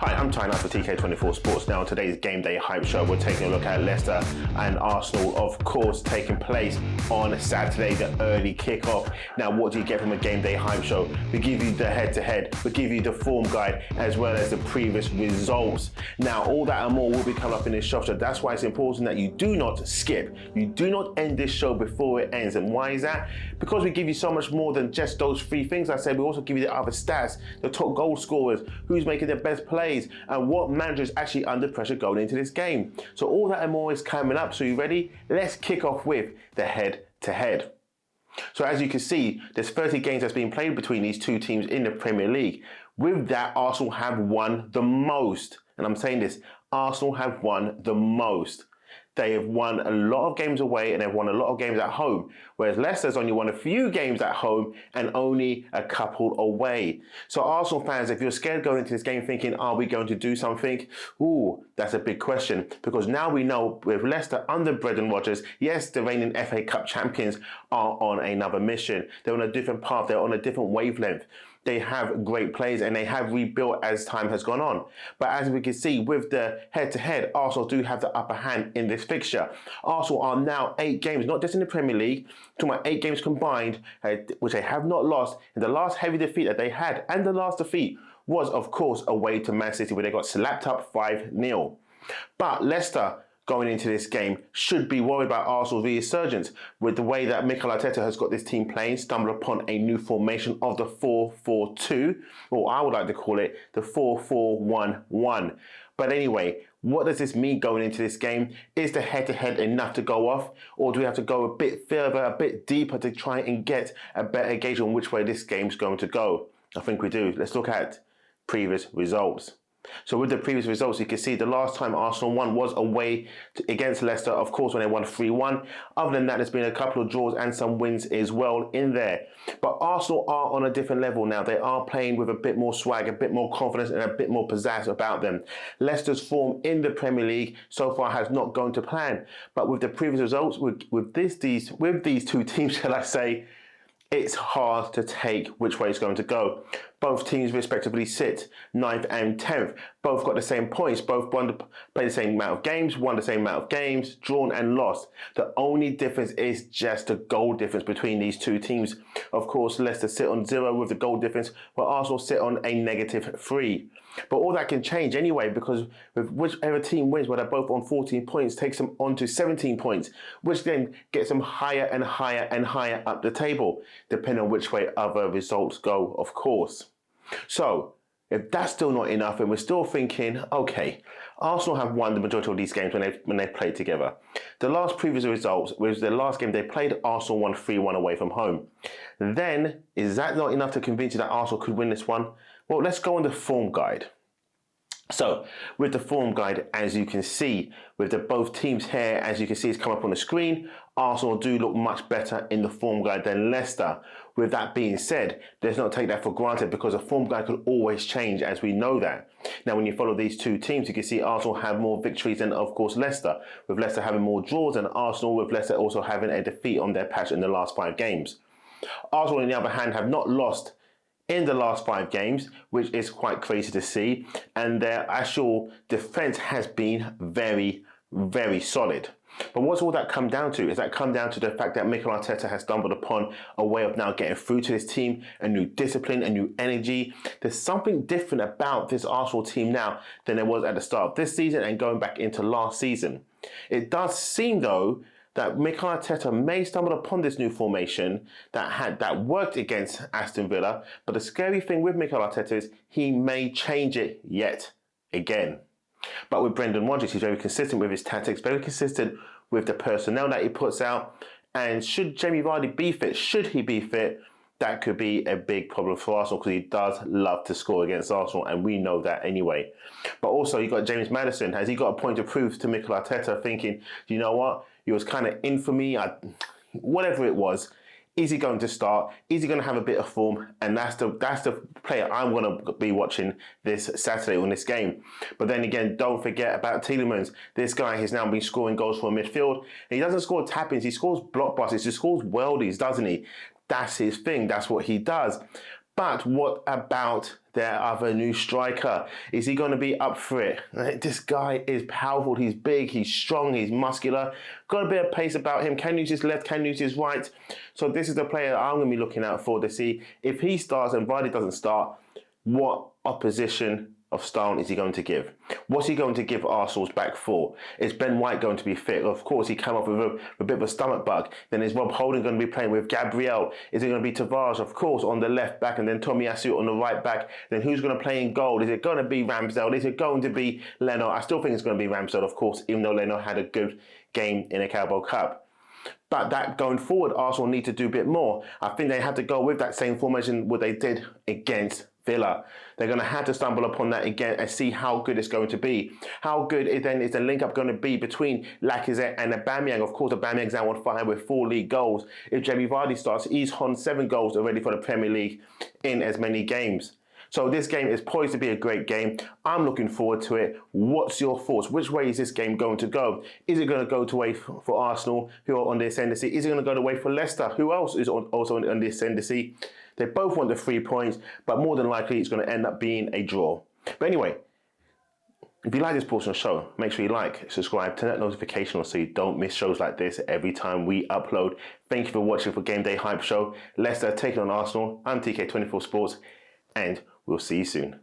Hi, I'm Tyne for TK24 Sports. Now, on today's Game Day Hype Show, we're taking a look at Leicester and Arsenal, of course, taking place on Saturday, the early kickoff. Now, what do you get from a Game Day Hype Show? We give you the head-to-head, we give you the form guide, as well as the previous results. Now, all that and more will be coming up in this show, so that's why it's important that you do not skip. You do not end this show before it ends. And why is that? Because we give you so much more than just those three things. I said we also give you the other stats, the top goal scorers, who's making their best plays, and what manager is actually under pressure going into this game. So all that and more is coming up. So you ready? Let's kick off with the head-to-head. So as you can see, there's 30 games that's been played between these two teams in the Premier League. With that, Arsenal have won the most. And I'm saying this, Arsenal have won the most. They have won a lot of games away and they've won a lot of games at home, whereas Leicester's only won a few games at home and only a couple away. So Arsenal fans, if you're scared going into this game thinking, are we going to do something? Ooh, that's a big question, because now we know with Leicester under Brendan Rodgers, yes, the reigning FA Cup champions are on another mission. They're on a different path, they're on a different wavelength. They have great players and they have rebuilt as time has gone on. But as we can see with the head-to-head, Arsenal do have the upper hand in this fixture. Arsenal are now 8 games, not just in the Premier League, talking about 8 games combined, which they have not lost. And the last heavy defeat that they had, and the last defeat, was of course away to Man City, where they got slapped up 5-0. But Leicester, going into this game, should be worried about Arsenal's resurgence with the way that Mikel Arteta has got this team playing, stumbled upon a new formation of the 4-4-2, or I would like to call it the 4-4-1-1. But anyway, what does this mean going into this game? Is the head-to-head enough to go off, or do we have to go a bit further, a bit deeper to try and get a better gauge on which way this game's going to go? I think we do. Let's look at previous results. So with the previous results, you can see the last time Arsenal won was away against Leicester, of course, when they won 3-1. Other than that, there's been a couple of draws and some wins as well in there. But Arsenal are on a different level now. They are playing with a bit more swag, a bit more confidence and a bit more pizzazz about them. Leicester's form in the Premier League so far has not gone to plan. But with the previous results, with these two teams, shall I say, it's hard to take which way it's going to go. Both teams respectively sit 9th and 10th. Both got the same points. Both played the same amount of games, won the same amount of games, drawn and lost. The only difference is just the goal difference between these two teams. Of course, Leicester sit on 0 with the goal difference, while Arsenal sit on a -3. But all that can change anyway, because with whichever team wins, where they're both on 14 points, takes them on to 17 points, which then gets them higher and higher and higher up the table, depending on which way other results go, of course. So, if that's still not enough and we're still thinking, okay, Arsenal have won the majority of these games when they played together. The last previous results was the last game they played, Arsenal won 3-1 away from home. Then, is that not enough to convince you that Arsenal could win this one? Well, let's go on the form guide. So, with the form guide, as you can see, with the both teams here, as you can see, it's come up on the screen, Arsenal do look much better in the form guide than Leicester. With that being said, let's not take that for granted, because a form guide could always change, as we know that. Now, when you follow these two teams, you can see Arsenal have more victories than, of course, Leicester, with Leicester having more draws than Arsenal, with Leicester also having a defeat on their patch in the last 5 games. Arsenal, on the other hand, have not lost in the last 5 games, which is quite crazy to see, and their actual defence has been very, very solid. But what's all that come down to? Is that come down to the fact that Mikel Arteta has stumbled upon a way of now getting through to this team, a new discipline, a new energy. There's something different about this Arsenal team now than there was at the start of this season and going back into last season. It does seem, though, that Mikel Arteta may stumble upon this new formation that worked against Aston Villa, but the scary thing with Mikel Arteta is he may change it yet again. But with Brendan Rodgers, he's very consistent with his tactics, very consistent with the personnel that he puts out. And should Jamie Vardy be fit, should he be fit, that could be a big problem for Arsenal, because he does love to score against Arsenal, and we know that anyway. But also, you've got James Maddison. Has he got a point to prove to Mikel Arteta, thinking, you know what, he was kind of in for me, whatever it was. Is he going to start? Is he going to have a bit of form? And that's the player I'm going to be watching this Saturday on this game. But then again, don't forget about Tielemans. This guy has now been scoring goals for midfield. And he doesn't score tap-ins. He scores blockbusters. He scores worldies, doesn't he? That's his thing. That's what he does. But what about their other new striker? Is he going to be up for it? This guy is powerful. He's big, he's strong, he's muscular. Got a bit of pace about him. Can use his left, can use his right. So this is the player I'm going to be looking out for to see if he starts and Vardy doesn't start, what opposition of style is he going to give? What's he going to give Arsenal's back four? Is Ben White going to be fit? Of course, he came off with a bit of a stomach bug. Then is Rob Holding going to be playing with Gabriel? Is it going to be Tavares, of course, on the left back, and then Tomiyasu on the right back? Then who's going to play in goal? Is it going to be Ramsdale? Is it going to be Leno? I still think it's going to be Ramsdale, of course, even though Leno had a good game in a Carabao Cup. But that going forward, Arsenal need to do a bit more. I think they had to go with that same formation what they did against Villa. They're going to have to stumble upon that again and see how good it's going to be. How good is the link-up going to be between Lacazette and Aubameyang? Of course, Aubameyang's now on fire with 4 league goals. If Jamie Vardy starts, he's on 7 goals already for the Premier League in as many games. So this game is poised to be a great game. I'm looking forward to it. What's your thoughts? Which way is this game going to go? Is it going to go to way for Arsenal, who are on the ascendancy? Is it going to go the way for Leicester, who else is also on the ascendancy? They both want the 3 points, but more than likely it's going to end up being a draw. But anyway, if you like this portion of the show, make sure you like, subscribe, turn that notification on so you don't miss shows like this every time we upload. Thank you for watching for Game Day Hype Show. Leicester taking on Arsenal. I'm TK24 Sports, and we'll see you soon.